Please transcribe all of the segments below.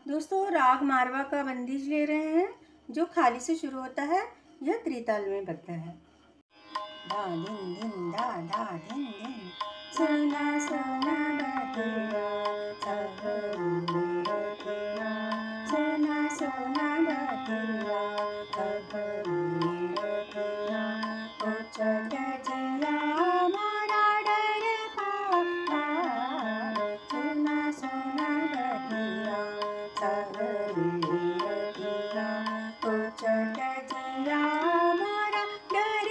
दोस्तों राग मारवा का बंदिश ले रहे हैं जो खाली से शुरू होता है। यह त्रिताल में बद्ध है। धा धिन धिन धा धा धिन धिन सोना सोना बतिया सोना सोना बतिया उचट जिया मोरा डर पापा सोना सोना बतिया उचट जिया मोरा डर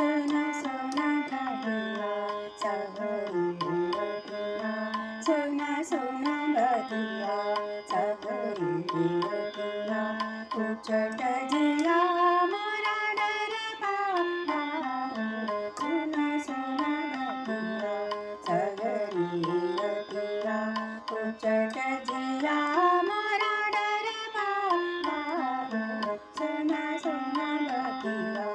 सोना सोना बतिया सोना सोना बतिया उचट जिया मोरा डर पापा सोना सोना बतिया उचट जिया मोरा डर पापा सोना सोना बतिया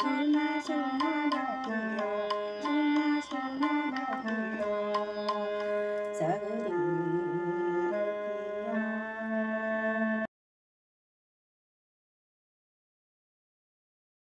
सोना सोना